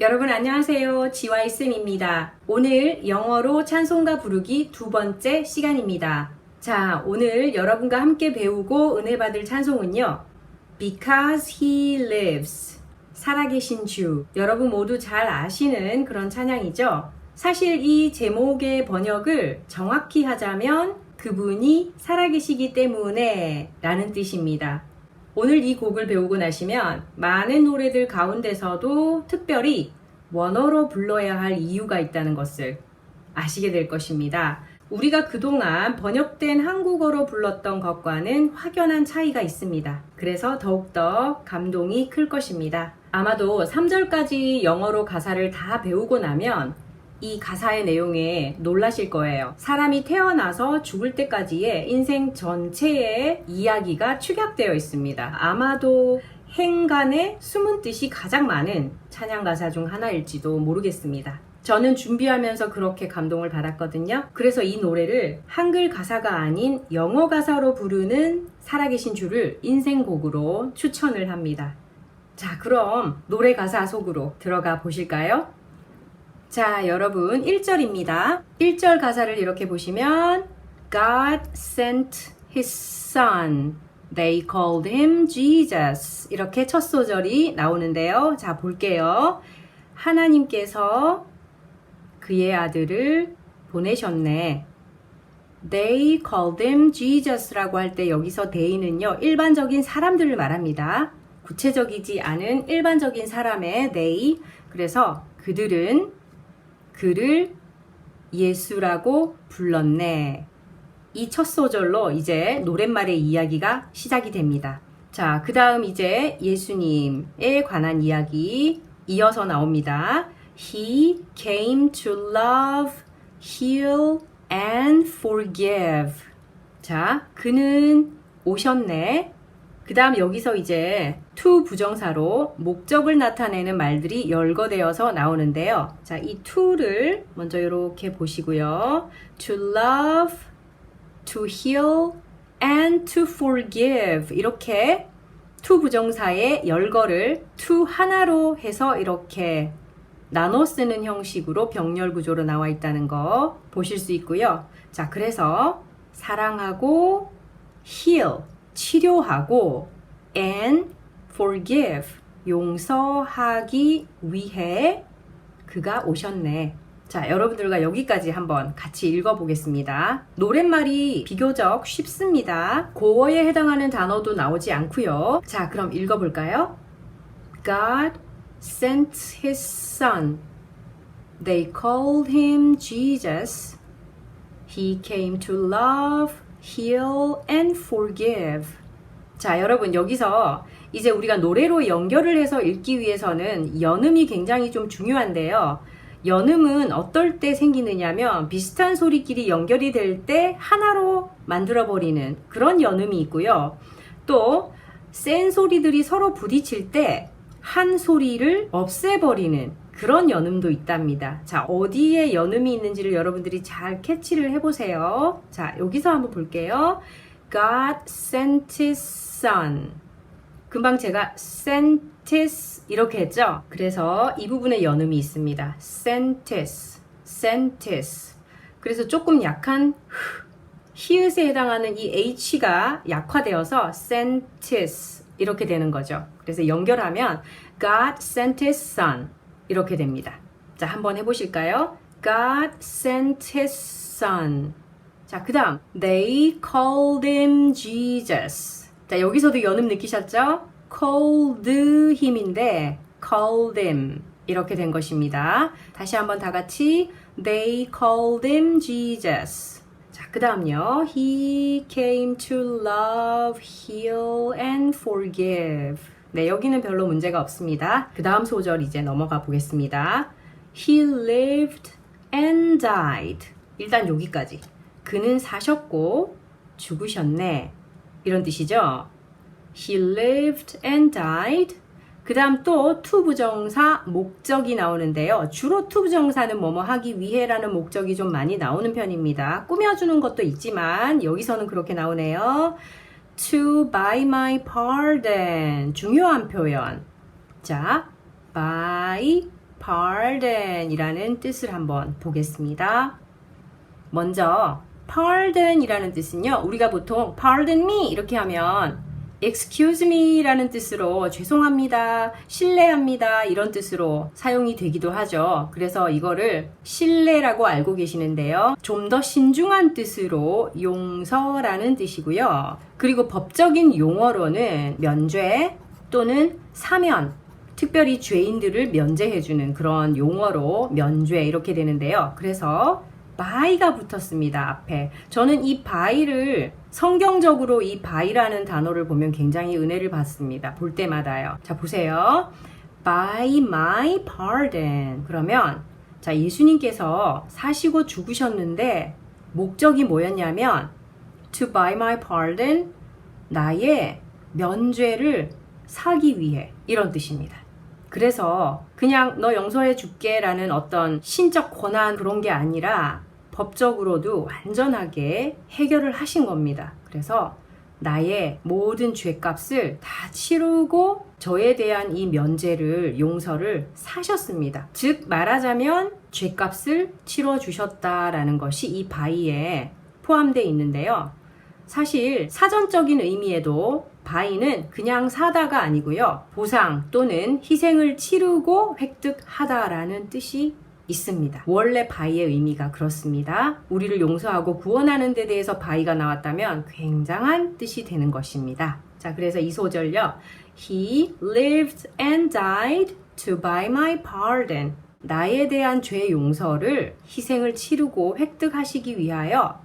여러분 안녕하세요. GY쌤입니다. 오늘 영어로 찬송가 부르기 두 번째 시간입니다. 자, 오늘 여러분과 함께 배우고 은혜 받을 찬송은요. Because He Lives. 살아계신 주. 여러분 모두 잘 아시는 그런 찬양이죠. 사실 이 제목의 번역을 정확히 하자면 그분이 살아계시기 때문에 라는 뜻입니다. 오늘 이 곡을 배우고 나시면 많은 노래들 가운데서도 특별히 원어로 불러야 할 이유가 있다는 것을 아시게 될 것입니다. 우리가 그동안 번역된 한국어로 불렀던 것과는 확연한 차이가 있습니다. 그래서 더욱더 감동이 클 것입니다. 아마도 3절까지 영어로 가사를 다 배우고 나면 이 가사의 내용에 놀라실 거예요. 사람이 태어나서 죽을 때까지의 인생 전체의 이야기가 축약되어 있습니다. 아마도 행간에 숨은 뜻이 가장 많은 찬양 가사 중 하나일지도 모르겠습니다. 저는 준비하면서 그렇게 감동을 받았거든요. 그래서 이 노래를 한글 가사가 아닌 영어 가사로 부르는 살아계신 주를 인생곡으로 추천을 합니다. 자, 그럼 노래 가사 속으로 들어가 보실까요? 자, 여러분 1절입니다. 1절 가사를 이렇게 보시면 God sent His Son. They called Him Jesus. 이렇게 첫 소절이 나오는데요. 자, 볼게요. 하나님께서 그의 아들을 보내셨네. They called Him Jesus라고 할 때 여기서 they는요. 일반적인 사람들을 말합니다. 구체적이지 않은 일반적인 사람의 they. 그래서 그들은 그를 예수라고 불렀네. 이 첫 소절로 이제 노랫말의 이야기가 시작이 됩니다. 자, 그 다음 이제 예수님에 관한 이야기 이어서 나옵니다. He came to love, heal, and forgive. 자, 그는 오셨네. 그 다음 여기서 이제 to 부정사로 목적을 나타내는 말들이 열거되어서 나오는데요. 자, 이 to를 먼저 이렇게 보시고요. To love, to heal, and to forgive. 이렇게 to 부정사의 열거를 to 하나로 해서 이렇게 나눠 쓰는 형식으로 병렬 구조로 나와 있다는 거 보실 수 있고요. 자, 그래서 사랑하고 heal, 치료하고 and forgive, 용서하기 위해 그가 오셨네. 자, 여러분들과 여기까지 한번 같이 읽어보겠습니다. 노랫말이 비교적 쉽습니다. 고어에 해당하는 단어도 나오지 않고요. 자, 그럼 읽어볼까요? God sent His Son. They called Him Jesus. He came to love, heal, and forgive. 자, 여러분 여기서 이제 우리가 노래로 연결을 해서 읽기 위해서는 연음이 굉장히 좀 중요한데요. 연음은 어떨 때 생기느냐면 비슷한 소리끼리 연결이 될 때 하나로 만들어버리는 그런 연음이 있고요. 또 센 소리들이 서로 부딪힐 때 한 소리를 없애버리는 그런 연음도 있답니다. 자, 어디에 연음이 있는지를 여러분들이 잘 캐치를 해보세요. 자, 여기서 한번 볼게요. God sent His Son. 금방 제가 sent His 이렇게 했죠? 그래서 이 부분에 연음이 있습니다. sent His, sent His. 그래서 조금 약한 히읗에 해당하는 이 H가 약화되어서 sent His 이렇게 되는 거죠. 그래서 연결하면 God sent His Son 이렇게 됩니다. 자, 한번 해보실까요? God sent His Son. 자, 그 다음 They called Him Jesus. 자, 여기서도 연음 느끼셨죠? called Him인데 called Him 이렇게 된 것입니다. 다시 한번 다 같이 They called Him Jesus. 자, 그 다음요. He came to love, heal, and forgive. 네, 여기는 별로 문제가 없습니다. 그 다음 소절 이제 넘어가 보겠습니다. He lived and died. 일단 여기까지. 그는 사셨고 죽으셨네. 이런 뜻이죠. He lived and died. 그 다음 또 to 부정사 목적이 나오는데요. 주로 to 부정사는 뭐뭐 하기 위해라는 목적이 좀 많이 나오는 편입니다. 꾸며주는 것도 있지만 여기서는 그렇게 나오네요. To buy my pardon. 중요한 표현. 자, buy pardon 이라는 뜻을 한번 보겠습니다. 먼저 pardon 이라는 뜻은요, 우리가 보통 pardon me 이렇게 하면 excuse me 라는 뜻으로 죄송합니다, 실례합니다 이런 뜻으로 사용이 되기도 하죠. 그래서 이거를 실례라고 알고 계시는데요, 좀 더 신중한 뜻으로 용서라는 뜻이고요. 그리고 법적인 용어로는 면죄 또는 사면, 특별히 죄인들을 면제해주는 그런 용어로 면죄 이렇게 되는데요. 그래서 by가 붙었습니다, 앞에. 저는 이 by를 성경적으로 이 by라는 단어를 보면 굉장히 은혜를 받습니다. 볼 때마다요. 자, 보세요. By my pardon. 그러면 자, 예수님께서 사시고 죽으셨는데 목적이 뭐였냐면 to buy my pardon, 나의 면죄를 사기 위해, 이런 뜻입니다. 그래서 그냥 너 용서해 줄게 라는 어떤 신적 권한 그런 게 아니라 법적으로도 완전하게 해결을 하신 겁니다. 그래서 나의 모든 죄값을 다 치르고 저에 대한 이 면죄를, 용서를 사셨습니다. 즉 말하자면 죄값을 치러주셨다라는 것이 이 바이에 포함되어 있는데요. 사실 사전적인 의미에도 바이는 그냥 사다가 아니고요, 보상 또는 희생을 치르고 획득하다라는 뜻이 있습니다. 원래 바이의 의미가 그렇습니다. 우리를 용서하고 구원하는 데 대해서 바이가 나왔다면 굉장한 뜻이 되는 것입니다. 자, 그래서 이 소절요, He lived and died to buy my pardon. 나에 대한 죄 용서를 희생을 치르고 획득하시기 위하여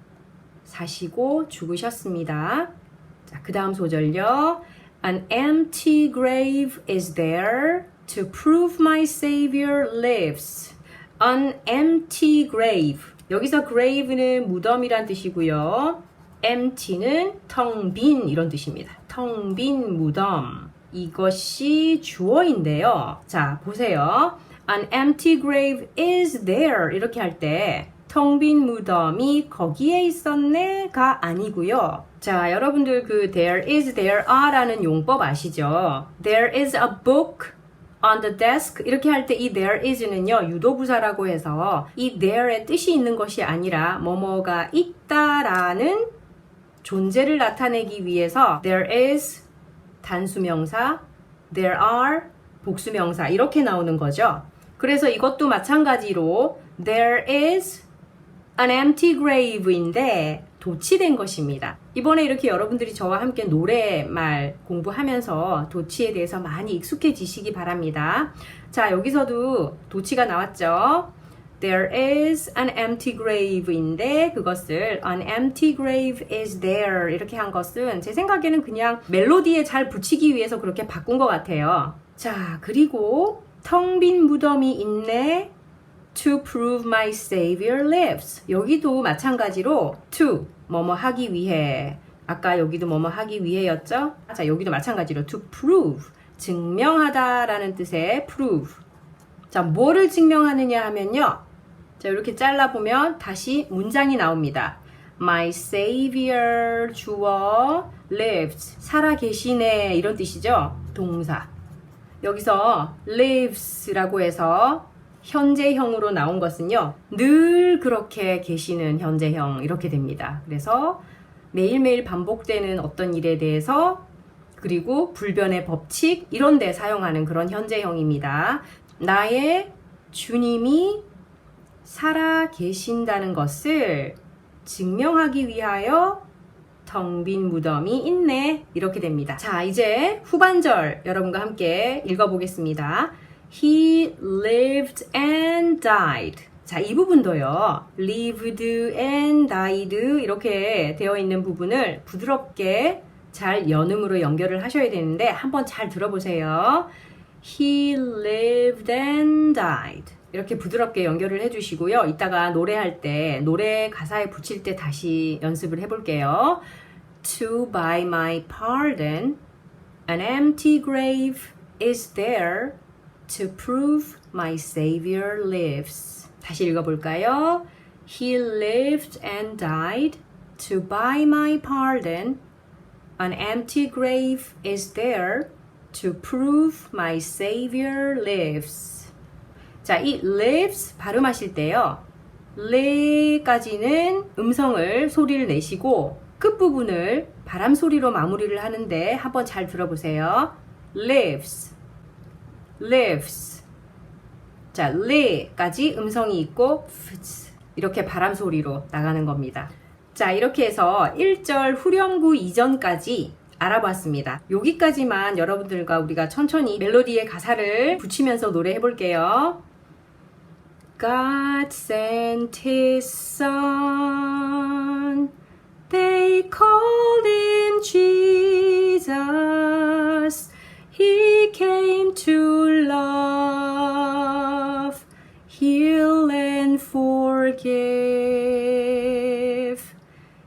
사시고 죽으셨습니다. 자, 그 다음 소절요. An empty grave is there to prove my Savior lives. An empty grave. 여기서 grave는 무덤이란 뜻이고요. empty는 텅 빈 이런 뜻입니다. 텅 빈 무덤. 이것이 주어인데요. 자, 보세요. An empty grave is there. 이렇게 할 때 텅 빈 무덤이 거기에 있었네가 아니고요. 자, 여러분들 그 there is, there are 라는 용법 아시죠? There is a book on the desk. 이렇게 할 때 이 there is는요, 유도부사라고 해서 이 there의 뜻이 있는 것이 아니라 뭐뭐가 있다라는 존재를 나타내기 위해서 there is 단수명사, there are 복수명사 이렇게 나오는 거죠. 그래서 이것도 마찬가지로 there is an empty grave인데 도치된 것입니다. 이번에 이렇게 여러분들이 저와 함께 노래말 공부하면서 도치에 대해서 많이 익숙해지시기 바랍니다. 자, 여기서도 도치가 나왔죠. There is an empty grave인데 그것을 an empty grave is there 이렇게 한 것은 제 생각에는 그냥 멜로디에 잘 붙이기 위해서 그렇게 바꾼 것 같아요. 자, 그리고 텅 빈 무덤이 있네. To prove my Savior lives. 여기도 마찬가지로 to 뭐뭐 하기 위해, 아까 여기도 뭐뭐 하기 위해였죠? 자, 여기도 마찬가지로 to prove 증명하다 라는 뜻의 prove. 자, 뭐를 증명하느냐 하면요, 자, 이렇게 잘라보면 다시 문장이 나옵니다. My Savior 주어 lives 살아 계시네 이런 뜻이죠. 동사. 여기서 lives라고 해서 현재형으로 나온 것은요, 늘 그렇게 계시는 현재형 이렇게 됩니다. 그래서 매일매일 반복되는 어떤 일에 대해서, 그리고 불변의 법칙 이런 데 사용하는 그런 현재형입니다. 나의 주님이 살아 계신다는 것을 증명하기 위하여 텅 빈 무덤이 있네 이렇게 됩니다. 자, 이제 후반절 여러분과 함께 읽어보겠습니다. He lived and died. 자, 이 부분도요, lived and died 이렇게 되어 있는 부분을 부드럽게 잘 연음으로 연결을 하셔야 되는데 한번 잘 들어보세요. He lived and died. 이렇게 부드럽게 연결을 해주시고요. 이따가 노래할 때, 노래 가사에 붙일 때 다시 연습을 해볼게요. To buy my pardon, an empty grave is there to prove my Savior lives. 다시 읽어볼까요? He lived and died to buy my pardon. An empty grave is there to prove my Savior lives. 자, 이 lives 발음하실 때요. 레까지는 음성을 소리를 내시고 끝부분을 바람 소리로 마무리를 하는데 한번 잘 들어보세요. lives, lives. 자, 레까지 음성이 있고 이렇게 바람 소리로 나가는 겁니다. 자, 이렇게 해서 1절 후렴구 이전까지 알아봤습니다. 여기까지만 여러분들과 우리가 천천히 멜로디의 가사를 붙이면서 노래해 볼게요. God sent his son, they called him Jesus. He came to love, heal and forgive.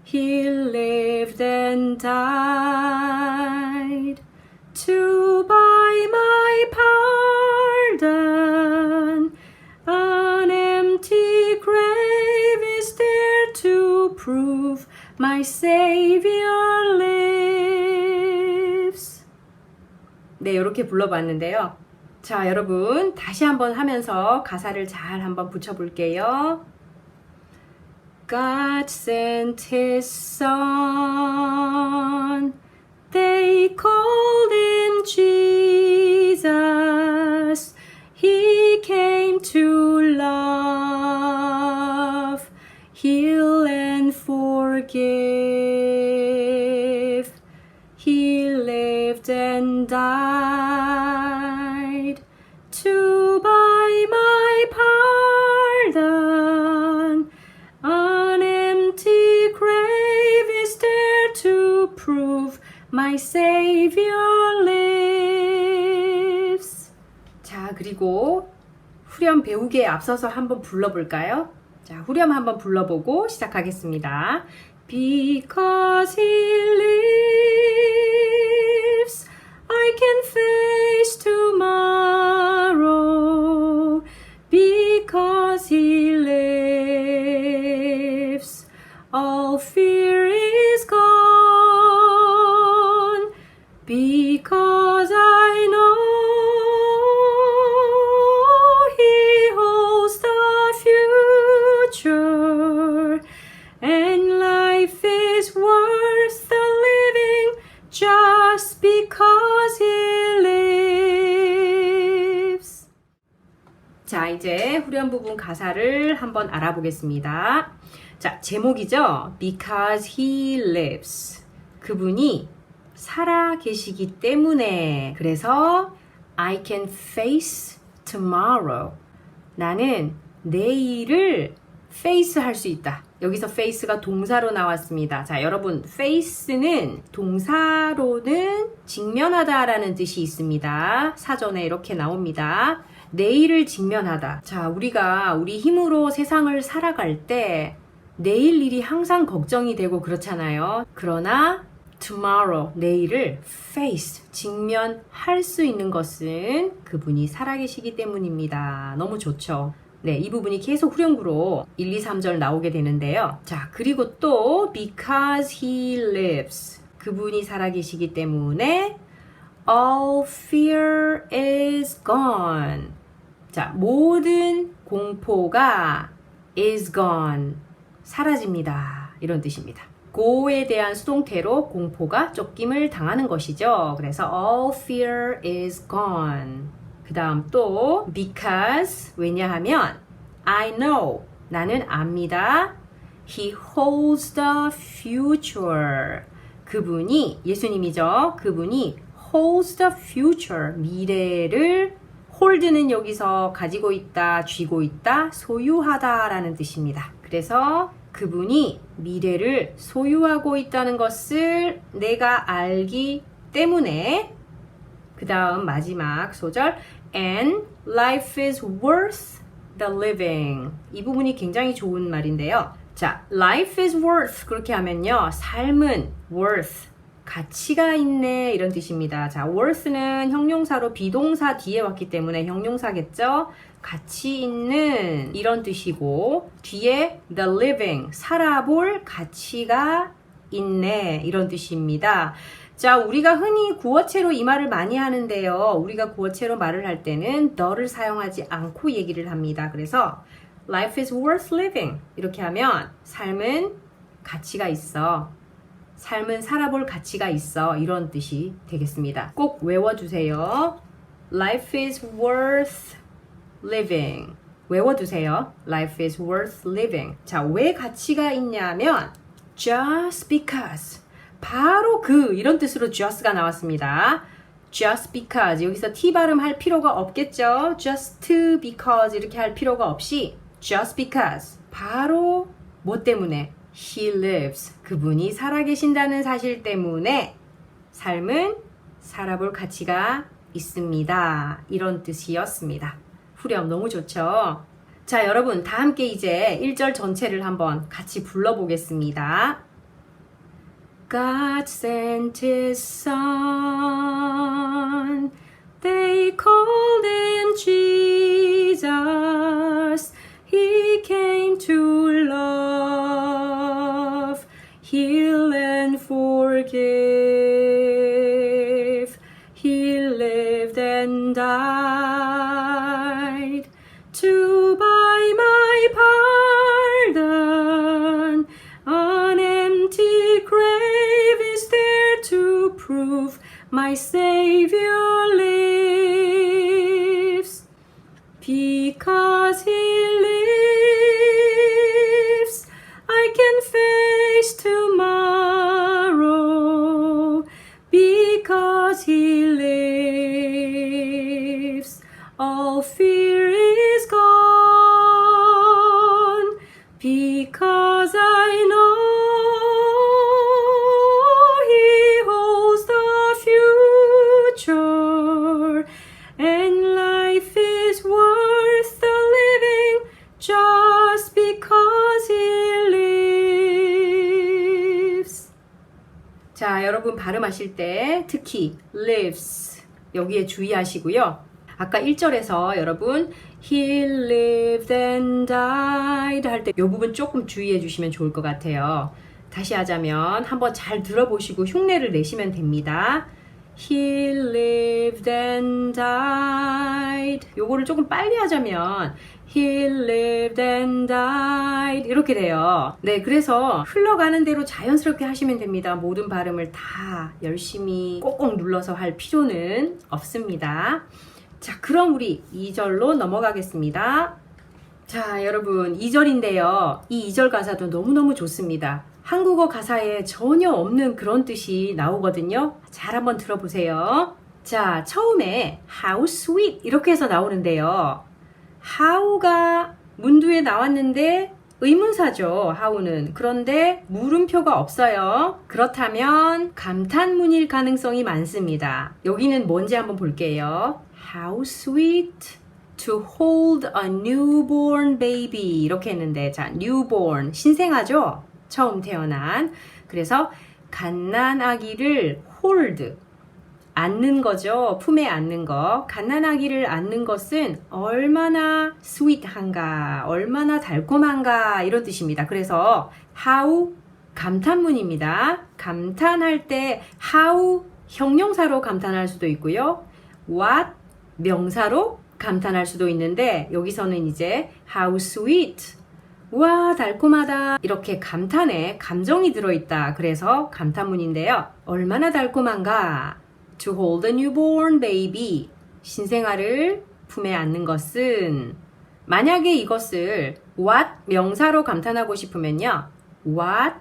He lived and died to buy my pardon. An empty grave is there to prove my Savior lives. 네, 이렇게 불러봤는데요. 자, 여러분 다시 한번 하면서 가사를 잘 한번 붙여볼게요. God sent his son, they called him Jesus. He came to love, heal and forgive. He lived and died to buy my pardon. An empty grave is there to prove my Savior lives. 자, 그리고 후렴 배우기에 앞서서 한번 불러볼까요? 자, 후렴 한번 불러보고 시작하겠습니다. Because he lives, I can face tomorrow. Because he lives, all fear is gone. Because I know he holds the future, and life is worth the living just because he lives. 자, 이제 후렴 부분 가사를 한번 알아보겠습니다. 자, 제목이죠. Because he lives. 그분이 살아 계시기 때문에. 그래서 I can face tomorrow. 나는 내일을 face 할 수 있다. 여기서 face가 동사로 나왔습니다. 자, 여러분, face는 동사로는 직면하다라는 뜻이 있습니다. 사전에 이렇게 나옵니다. 내일을 직면하다. 자, 우리가 우리 힘으로 세상을 살아갈 때 내일 일이 항상 걱정이 되고 그렇잖아요. 그러나 tomorrow, 내일을 face, 직면할 수 있는 것은 그분이 살아계시기 때문입니다. 너무 좋죠? 네, 이 부분이 계속 후렴구로 1, 2, 3절 나오게 되는데요. 자, 그리고 또 because he lives, 그분이 살아계시기 때문에 all fear is gone. 자, 모든 공포가 is gone, 사라집니다. 이런 뜻입니다. go에 대한 수동태로 공포가 쫓김을 당하는 것이죠. 그래서 all fear is gone. 그 다음 또 because, 왜냐하면 I know, 나는 압니다. He holds the future. 그분이, 예수님이죠. 그분이 holds the future, 미래를, hold는 여기서 가지고 있다, 쥐고 있다, 소유하다 라는 뜻입니다. 그래서 그분이 미래를 소유하고 있다는 것을 내가 알기 때문에, 그 다음 마지막 소절, and life is worth the living. 이 부분이 굉장히 좋은 말인데요. 자, life is worth, 그렇게 하면요, 삶은 worth, 가치가 있네, 이런 뜻입니다. 자, worth는 형용사로 비동사 뒤에 왔기 때문에 형용사겠죠? 가치 있는, 이런 뜻이고, 뒤에 the living, 살아볼 가치가 있네, 이런 뜻입니다. 자, 우리가 흔히 구어체로 이 말을 많이 하는데요. 우리가 구어체로 말을 할 때는 the를 사용하지 않고 얘기를 합니다. 그래서 life is worth living 이렇게 하면 삶은 가치가 있어. 삶은 살아볼 가치가 있어. 이런 뜻이 되겠습니다. 꼭 외워주세요. Life is worth living. 외워두세요. Life is worth living. 자, 왜 가치가 있냐면 just because. 바로 이런 뜻으로 just가 나왔습니다. just because. 여기서 t 발음할 필요가 없겠죠. just because 이렇게 할 필요가 없이 just because. 바로 뭐 때문에? He lives. 그분이 살아계신다는 사실 때문에 삶은 살아볼 가치가 있습니다. 이런 뜻이었습니다. 후렴 너무 좋죠? 자, 여러분 다 함께 이제 1절 전체를 한번 같이 불러보겠습니다. God sent His Son. They called Him Jesus. He came to love, heal and forgive. He lived and died to buy my pardon. An empty grave is there to prove my Savior lives. Because He lives, I can face tomorrow. Because He lives, all fear is gone. Because I know He holds the future, and life is worth the living just because He lives. 자, 여러분 발음하실 때 특히 lives 여기에 주의하시고요. 아까 1절에서 여러분 He lived and died 할 때 이 부분 조금 주의해 주시면 좋을 것 같아요. 다시 하자면 한번 잘 들어보시고 흉내를 내시면 됩니다. He lived and died. 요거를 조금 빨리 하자면 He lived and died 이렇게 돼요. 네, 그래서 흘러가는 대로 자연스럽게 하시면 됩니다. 모든 발음을 다 열심히 꼭꼭 눌러서 할 필요는 없습니다. 자, 그럼 우리 2절로 넘어가겠습니다. 자, 여러분 2절인데요. 이 2절 가사도 너무너무 좋습니다. 한국어 가사에 전혀 없는 그런 뜻이 나오거든요. 잘 한번 들어보세요. 자, 처음에 how sweet 이렇게 해서 나오는데요. how가 문두에 나왔는데 의문사죠. how는. 그런데 물음표가 없어요. 그렇다면 감탄문일 가능성이 많습니다. 여기는 뭔지 한번 볼게요. How sweet to hold a newborn baby 이렇게 했는데 자, newborn 신생아죠? 처음 태어난. 그래서 갓난아기를 hold 안는 거죠. 품에 안는 거. 갓난아기를 안는 것은 얼마나 sweet한가, 얼마나 달콤한가 이런 뜻입니다. 그래서 how 감탄문입니다. 감탄할 때 how 형용사로 감탄할 수도 있고요. what 명사로 감탄할 수도 있는데 여기서는 이제 how sweet 와 달콤하다 이렇게 감탄에 감정이 들어있다. 그래서 감탄문인데요. 얼마나 달콤한가 to hold a newborn baby 신생아를 품에 안는 것은 만약에 이것을 what 명사로 감탄하고 싶으면요. what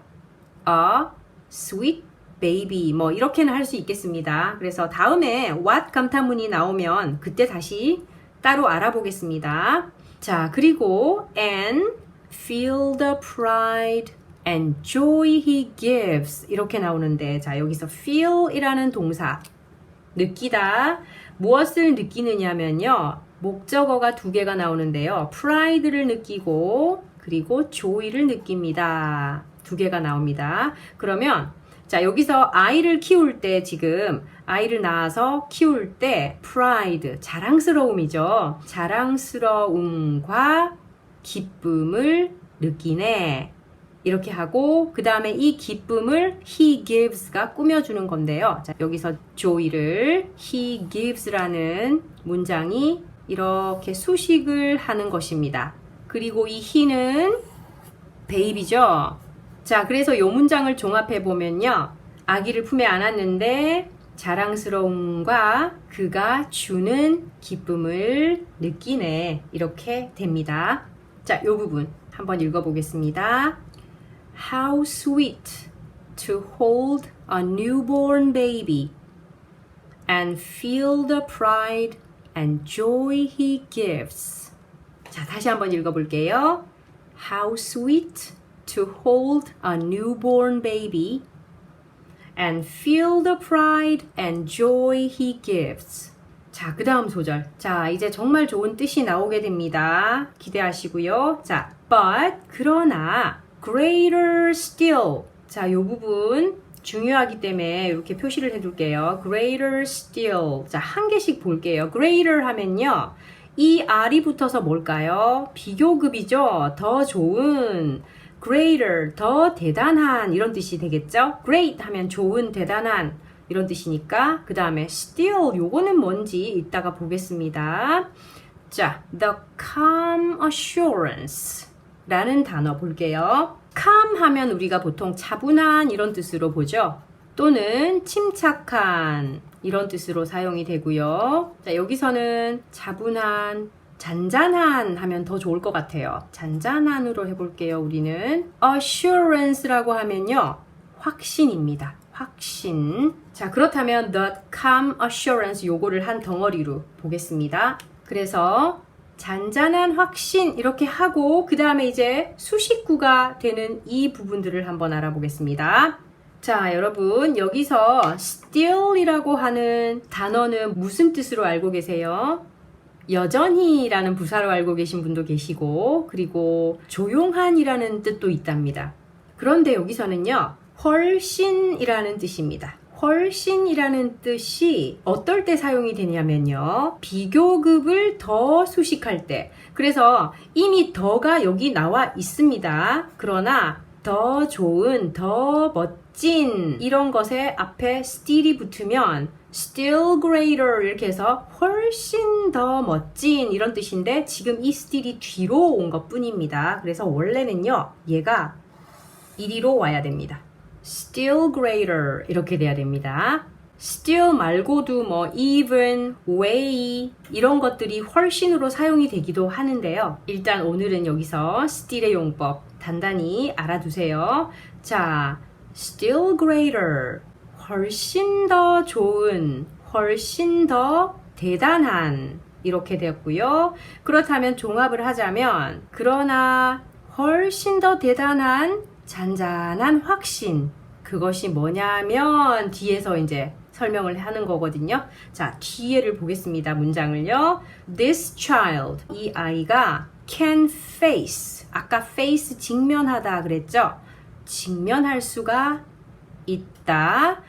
a sweet baby 뭐 이렇게는 할 수 있겠습니다. 그래서 다음에 what 감탄문이 나오면 그때 다시 따로 알아보겠습니다. 자, 그리고 and feel the pride and joy he gives 이렇게 나오는데 자, 여기서 feel 이라는 동사 느끼다 무엇을 느끼느냐면요. 목적어가 두 개가 나오는데요. pride를 느끼고 그리고 joy를 느낍니다. 두 개가 나옵니다. 그러면 자, 여기서 아이를 키울 때 지금 아이를 낳아서 키울 때 pride, 자랑스러움이죠. 자랑스러움과 기쁨을 느끼네. 이렇게 하고 그 다음에 이 기쁨을 he gives가 꾸며주는 건데요. 자, 여기서 joy를 he gives라는 문장이 이렇게 수식을 하는 것입니다. 그리고 이 he는 baby죠. 자, 그래서 이 문장을 종합해 보면요. 아기를 품에 안았는데 자랑스러움과 그가 주는 기쁨을 느끼네. 이렇게 됩니다. 자, 이 부분 한번 읽어보겠습니다. How sweet to hold a newborn baby and feel the pride and joy he gives. 자, 다시 한번 읽어볼게요. How sweet to hold a newborn baby and feel the pride and joy he gives. 자, 그 다음 소절. 자, 이제 정말 좋은 뜻이 나오게 됩니다. 기대하시고요. 자, but, 그러나, greater still. 자, 요 부분 중요하기 때문에 이렇게 표시를 해둘게요. greater still. 자, 한 개씩 볼게요. greater 하면요. 이 R이 붙어서 뭘까요? 비교급이죠. 더 좋은. greater, 더 대단한 이런 뜻이 되겠죠? great 하면 좋은, 대단한 이런 뜻이니까 그 다음에 still 요거는 뭔지 이따가 보겠습니다. 자, the calm assurance 라는 단어 볼게요. calm 하면 우리가 보통 차분한 이런 뜻으로 보죠. 또는 침착한 이런 뜻으로 사용이 되고요. 자, 여기서는 차분한, 잔잔한 하면 더 좋을 것 같아요. 잔잔한으로 해볼게요. 우리는 assurance라고 하면요. 확신입니다. 확신. 자, 그렇다면 the calm assurance 요거를 한 덩어리로 보겠습니다. 그래서 잔잔한 확신 이렇게 하고 그 다음에 이제 수식구가 되는 이 부분들을 한번 알아보겠습니다. 자, 여러분 여기서 still이라고 하는 단어는 무슨 뜻으로 알고 계세요? 여전히라는 부사로 알고 계신 분도 계시고 그리고 조용한이라는 뜻도 있답니다. 그런데 여기서는요. 훨씬이라는 뜻입니다. 훨씬이라는 뜻이 어떨 때 사용이 되냐면요. 비교급을 더 수식할 때. 그래서 이미 더가 여기 나와 있습니다. 그러나 더 좋은, 더 멋진 이런 것에 앞에 still이 붙으면 still greater 이렇게 해서 훨씬 더 멋진 이런 뜻인데 지금 이 still이 뒤로 온 것 뿐입니다. 그래서 원래는요. 얘가 이리로 와야 됩니다. still greater 이렇게 돼야 됩니다. still 말고도 뭐 even, way 이런 것들이 훨씬으로 사용이 되기도 하는데요. 일단 오늘은 여기서 still의 용법 단단히 알아두세요. 자, still greater 훨씬 더 좋은, 훨씬 더 대단한 이렇게 되었고요. 그렇다면 종합을 하자면 그러나 훨씬 더 대단한 잔잔한 확신 그것이 뭐냐면 뒤에서 이제 설명을 하는 거거든요. 자, 뒤에를 보겠습니다. 문장을요. This child, 이 아이가 can face, 아까 face 직면하다 그랬죠? 직면할 수가 있다.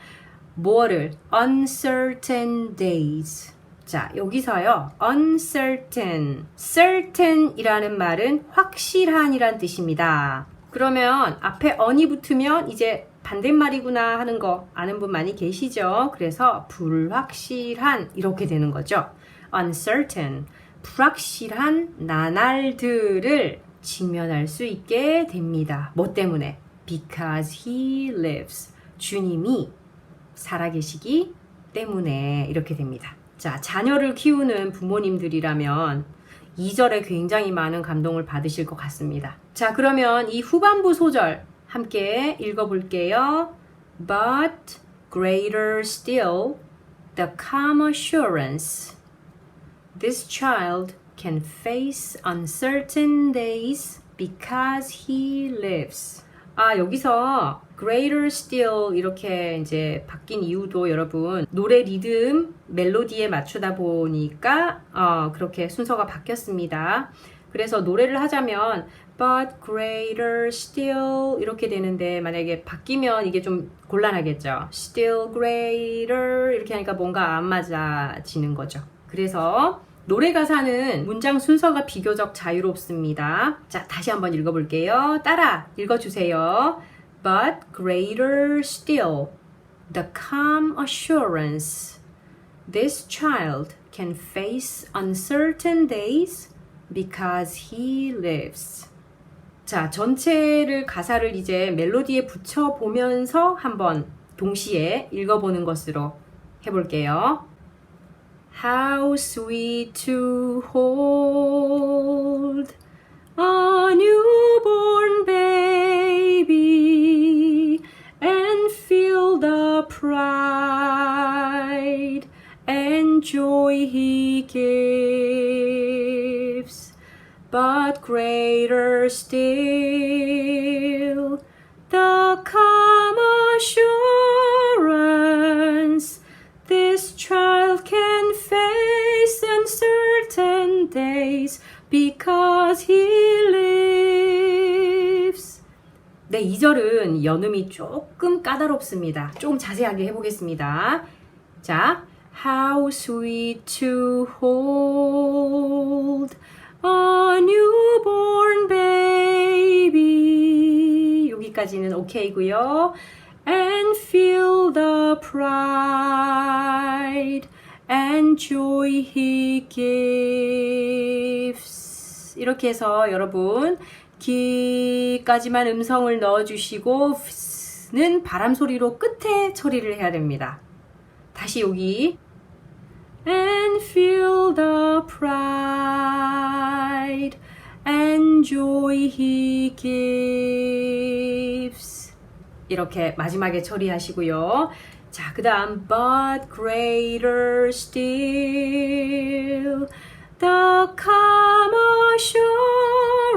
뭐를? uncertain days. 자, 여기서요. uncertain, certain이라는 말은 확실한이란 뜻입니다. 그러면 앞에 on이 붙으면 이제 반대말이구나 하는 거 아는 분 많이 계시죠? 그래서 불확실한 이렇게 되는 거죠. uncertain, 불확실한 나날들을 직면할 수 있게 됩니다. 뭐 때문에? Because he lives. 주님이 살아계시기 때문에 이렇게 됩니다. 자, 자녀를 키우는 부모님들이라면 2절에 굉장히 많은 감동을 받으실 것 같습니다. 자, 그러면 이 후반부 소절 함께 읽어볼게요. But greater still, the calm assurance. This child can face uncertain days because he lives. 아, 여기서 greater still 이렇게 이제 바뀐 이유도 여러분 노래 리듬 멜로디에 맞추다 보니까 그렇게 순서가 바뀌었습니다. 그래서 노래를 하자면 but greater still 이렇게 되는데 만약에 바뀌면 이게 좀 곤란하겠죠. still greater 이렇게 하니까 뭔가 안 맞아지는 거죠. 그래서 노래 가사는 문장 순서가 비교적 자유롭습니다. 자, 다시 한번 읽어볼게요. 따라 읽어주세요. But greater still, the calm assurance this child can face uncertain days because he lives. 자, 전체를 가사를 이제 멜로디에 붙여보면서 한번 동시에 읽어보는 것으로 해볼게요. How sweet to hold a newborn baby and feel the pride and joy he gives. But greater still, the calm assurance this child can face uncertain days because he lives. 네, 2절은 연음이 조금 까다롭습니다. 조금 자세하게 해보겠습니다. 자, How sweet to hold a newborn baby. 여기까지는 오케이고요. And feel the pride and joy he gives. 이렇게 해서 여러분 기까지만 음성을 넣어주시고 는 바람 소리로 끝에 처리를 해야 됩니다. 다시 여기 And feel the pride and joy he gives. 이렇게 마지막에 처리하시고요. 자, 그 다음 But greater still, the calm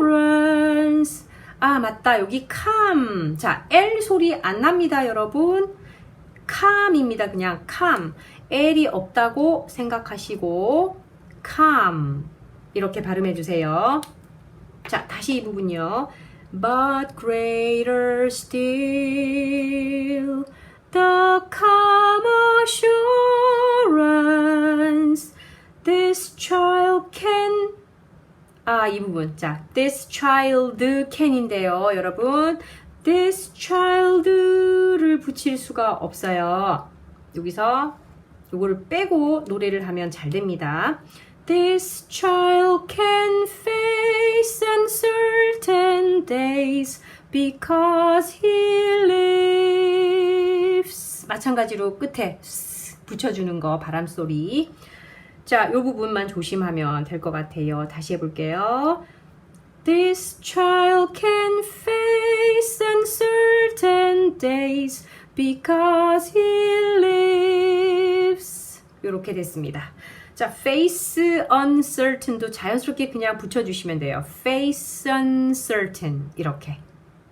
assurance. 아, 맞다. 여기 calm. 자, L 소리 안 납니다, 여러분. calm입니다. 그냥 calm. L이 없다고 생각하시고 calm 이렇게 발음해 주세요. 자, 다시 이 부분요. But greater still, the calm assurance this child can. 아, 이 부분. 자, this child can인데요, 여러분. This child를 붙일 수가 없어요. 여기서 요거를 빼고 노래를 하면 잘 됩니다. This child can face uncertain days because he lives. 마찬가지로 끝에 붙여주는 거 바람소리. 자, 요 부분만 조심하면 될 것 같아요. 다시 해볼게요. This child can face uncertain days because he lives. 이렇게 됐습니다. 자, face uncertain도 자연스럽게 그냥 붙여주시면 돼요. face uncertain 이렇게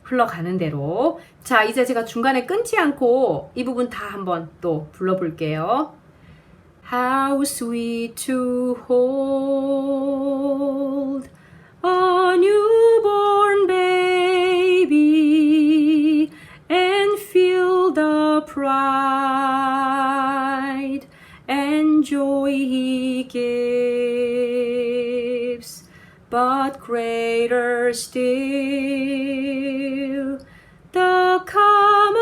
흘러가는 대로. 자, 이제 제가 중간에 끊지 않고 이 부분 다 한번 또 불러볼게요. How sweet to hold a newborn baby and feel the pride and joy he gives. But greater still, the calm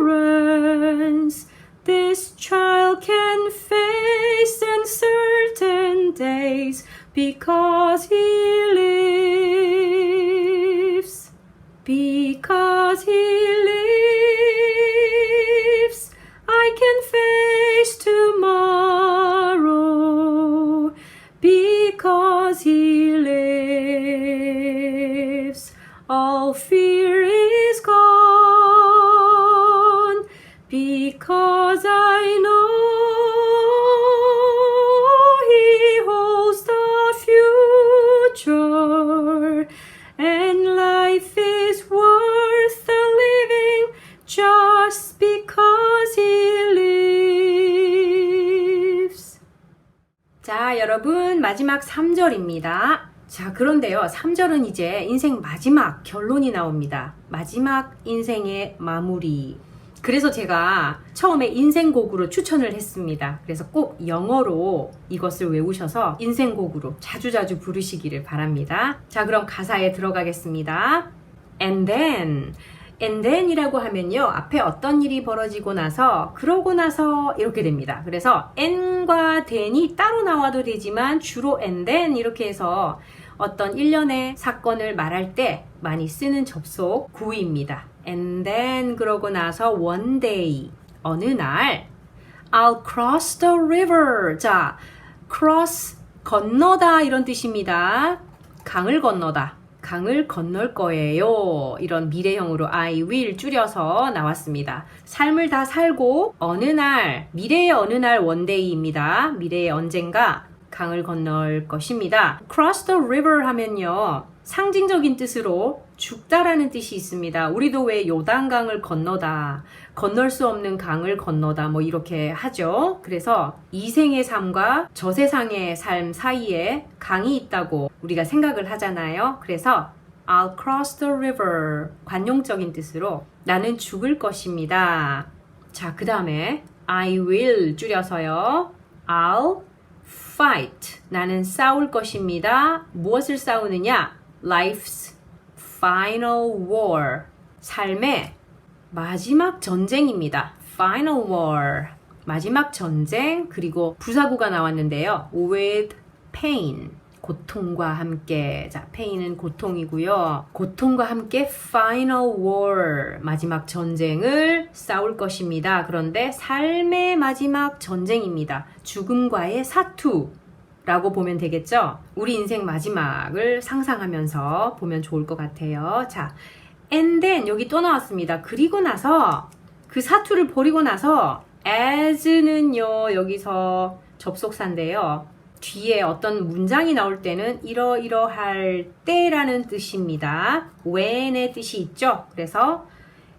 assurance this child can face uncertain days because he lives. Because he lives, I can face tomorrow. Because he lives, all fear is gone. Because I know he holds the future, and life is worth the living just because he lives. 자, 여러분 마지막 3절입니다. 자, 그런데요, 3절은 이제 인생 마지막 결론이 나옵니다. 마지막 인생의 마무리. 그래서 제가 처음에 인생곡으로 추천을 했습니다. 그래서 꼭 영어로 이것을 외우셔서 인생곡으로 자주자주 부르시기를 바랍니다. 자, 그럼 가사에 들어가겠습니다. And then 이라고 하면요, 앞에 어떤 일이 벌어지고 나서, 그러고 나서 이렇게 됩니다. 그래서 and과 then이 따로 나와도 되지만 주로 and then 이렇게 해서 어떤 일련의 사건을 말할 때 많이 쓰는 접속 구입니다. And then 그러고 나서 one day, 어느 날 I'll cross the river. 자, cross, 건너다 이런 뜻입니다. 강을 건너다. 강을 건널 거예요. 이런 미래형으로 I will 줄여서 나왔습니다. 삶을 다 살고 어느 날, 미래의 어느 날 one day입니다. 미래의 언젠가 강을 건널 것입니다. Cross the river 하면요, 상징적인 뜻으로 죽다라는 뜻이 있습니다. 우리도 왜 요단강을 건너다, 건널 수 없는 강을 건너다 뭐 이렇게 하죠. 그래서 이 생의 삶과 저 세상의 삶 사이에 강이 있다고 우리가 생각을 하잖아요. 그래서 I'll cross the river, 관용적인 뜻으로 나는 죽을 것입니다. 자, 그 다음에 I will 줄여서요, I'll fight, 나는 싸울 것입니다. 무엇을 싸우느냐? Life's final war, 삶의 마지막 전쟁입니다. Final war, 마지막 전쟁. 그리고 부사구가 나왔는데요. With pain, 고통과 함께. 자, pain은 고통이고요. 고통과 함께 final war, 마지막 전쟁을 싸울 것입니다. 그런데 삶의 마지막 전쟁입니다. 죽음과의 사투 라고 보면 되겠죠? 우리 인생 마지막을 상상하면서 보면 좋을 것 같아요. 자, and then 여기 또 나왔습니다. 그리고 나서, 그 사투를 버리고 나서 as는요, 여기서 접속사인데요. 뒤에 어떤 문장이 나올 때는 이러이러할 때라는 뜻입니다. when의 뜻이 있죠. 그래서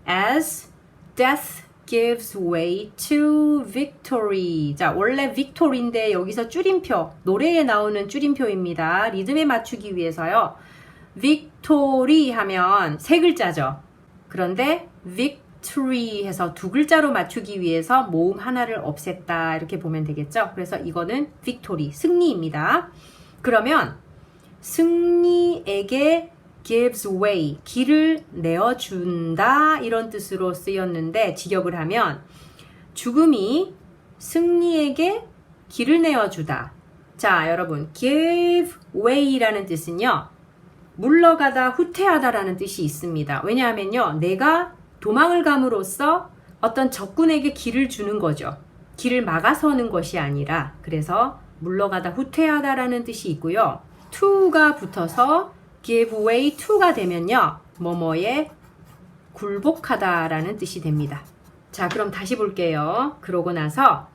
as death gives way to victory. 자, 원래 victory인데 여기서 줄임표, 노래에 나오는 줄임표입니다. 리듬에 맞추기 위해서요. victory 하면 세 글자죠. 그런데 victory 해서 두 글자로 맞추기 위해서 모음 하나를 없앴다 이렇게 보면 되겠죠. 그래서 이거는 victory, 승리입니다. 그러면 승리에게 gives way, 길을 내어준다 이런 뜻으로 쓰였는데 직역을 하면 죽음이 승리에게 길을 내어주다. 자, 여러분, give way라는 뜻은요, 물러가다, 후퇴하다라는 뜻이 있습니다. 왜냐하면요, 내가 도망을 감으로써 어떤 적군에게 길을 주는 거죠. 길을 막아서는 것이 아니라, 그래서 물러가다, 후퇴하다라는 뜻이 있고요. to가 붙어서 give way to가 되면요, 뭐뭐에 굴복하다라는 뜻이 됩니다. 자, 그럼 다시 볼게요. 그러고 나서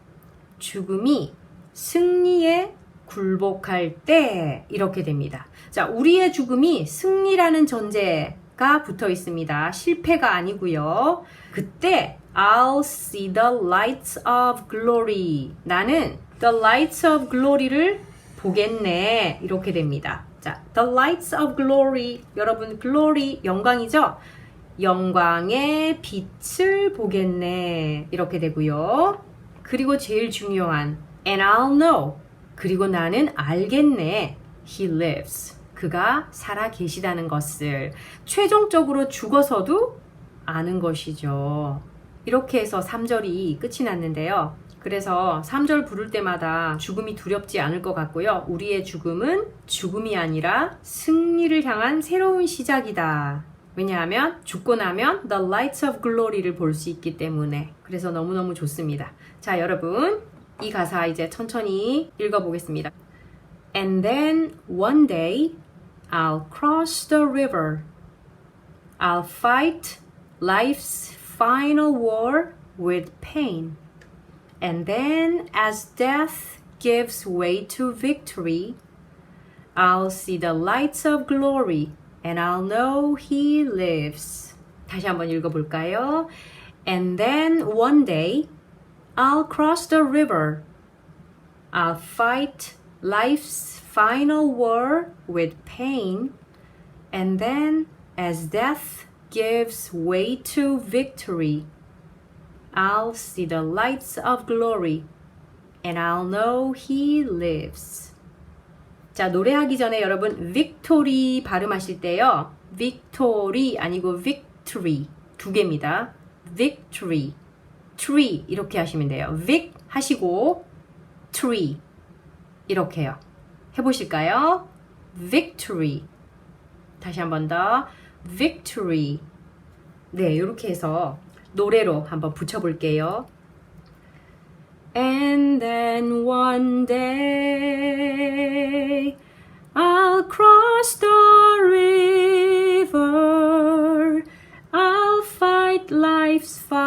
죽음이 승리에 굴복할 때 이렇게 됩니다. 자, 우리의 죽음이 승리라는 전제가 붙어 있습니다. 실패가 아니고요. 그때 I'll see the lights of glory. 나는 the lights of glory를 보겠네. 이렇게 됩니다. 자, the lights of glory. 여러분, glory 영광이죠? 영광의 빛을 보겠네. 이렇게 되고요. 그리고 제일 중요한 and I'll know. 그리고 나는 알겠네. He lives. 그가 살아 계시다는 것을 최종적으로 죽어서도 아는 것이죠. 이렇게 해서 3절이 끝이 났는데요. 그래서 3절 부를 때마다 죽음이 두렵지 않을 것 같고요. 우리의 죽음은 죽음이 아니라 승리를 향한 새로운 시작이다. 왜냐하면 죽고 나면 The Lights of Glory를 볼 수 있기 때문에. 그래서 너무너무 좋습니다. 자, 여러분, 이 가사 이제 천천히 읽어보겠습니다. And then one day I'll cross the river. I'll fight life's final war with pain. And then as death gives way to victory, I'll see the lights of glory and I'll know he lives. 다시 한번 읽어볼까요? And then one day I'll cross the river. I'll fight life's final war with pain. And then as death gives way to victory, I'll see the lights of glory and I'll know he lives. 자, 노래하기 전에 여러분 victory 발음하실 때요. victory 아니고 victory 두 개입니다. victory, tree 이렇게 하시면 돼요. vic 하시고 tree 이렇게요. 해보실까요? victory. 다시 한 번 더 victory. 네, 이렇게 해서 노래로 한번 붙여볼게요. And then one day I'll cross the river. I'll fight life's final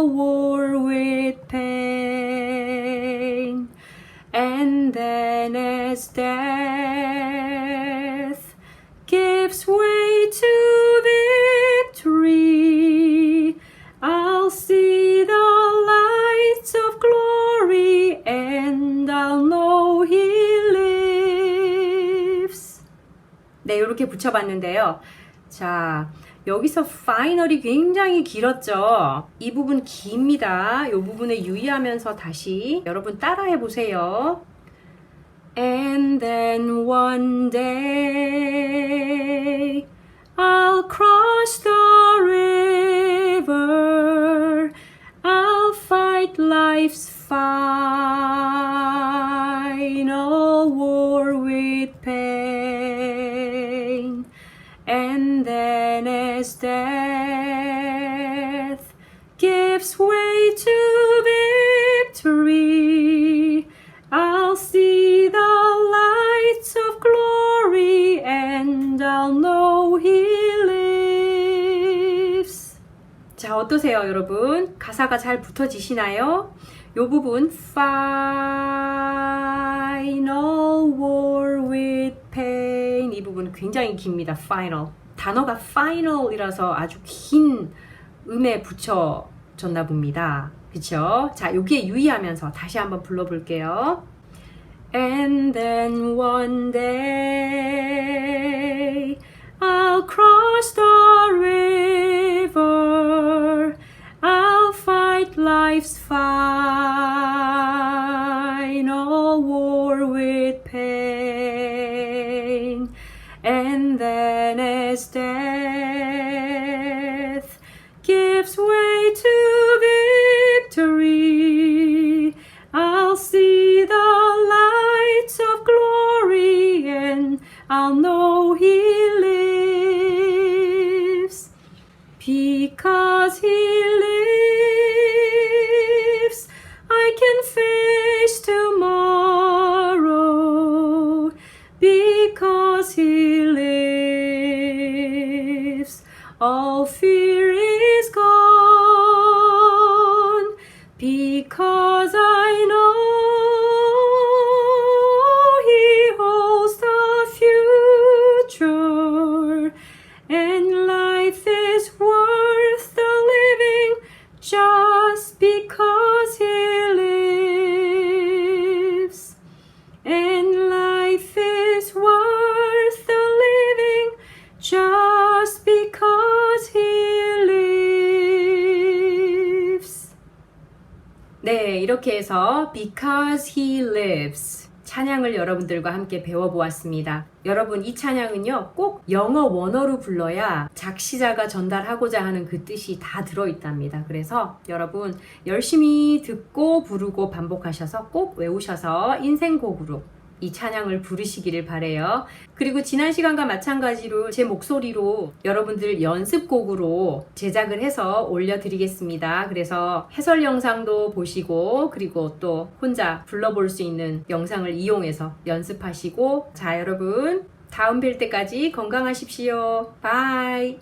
war with pain. And then as death gives way to victory, I'll see the lights of glory and I'll know he lives. 네, 이렇게 붙여봤는데요. 자, 여기서 final이 굉장히 길었죠. 이 부분 깁니다. 이 부분에 유의하면서 다시 여러분 따라해 보세요. And then one day I'll cross the river. I'll fight life's final war with pain. And then as death gives way to victory, I'll see the lights of glory and I'll know he lives. 자, 어떠세요, 여러분? 가사가 잘 붙어지시나요? 요 부분 final war with pain 이 부분 굉장히 깁니다. final. 단어가 final이라서 아주 긴 음에 붙여졌나 봅니다. 그쵸? 자, 여기에 유의하면서 다시 한번 불러볼게요. And then one day I'll cross the river. I'll fight life's final war with pain. And then as death gives way to victory, I'll see the lights of glory and I'll know he lives. Because he lives, I can face tomorrow. Because he lives, all fear is gone. Because I know he holds the future, and life is worth the living just because he lives. And life is worth the living just because he lives. 네, 이렇게 해서 Because he lives 찬양을 여러분들과 함께 배워보았습니다. 여러분, 이 찬양은요, 꼭 영어 원어로 불러야 작시자가 전달하고자 하는 그 뜻이 다 들어있답니다. 그래서 여러분, 열심히 듣고 부르고 반복하셔서 꼭 외우셔서 인생곡으로 이 찬양을 부르시기를 바래요. 그리고 지난 시간과 마찬가지로 제 목소리로 여러분들 연습곡으로 제작을 해서 올려드리겠습니다. 그래서 해설 영상도 보시고 그리고 또 혼자 불러볼 수 있는 영상을 이용해서 연습하시고, 자, 여러분 다음 뵐 때까지 건강하십시오. 바이.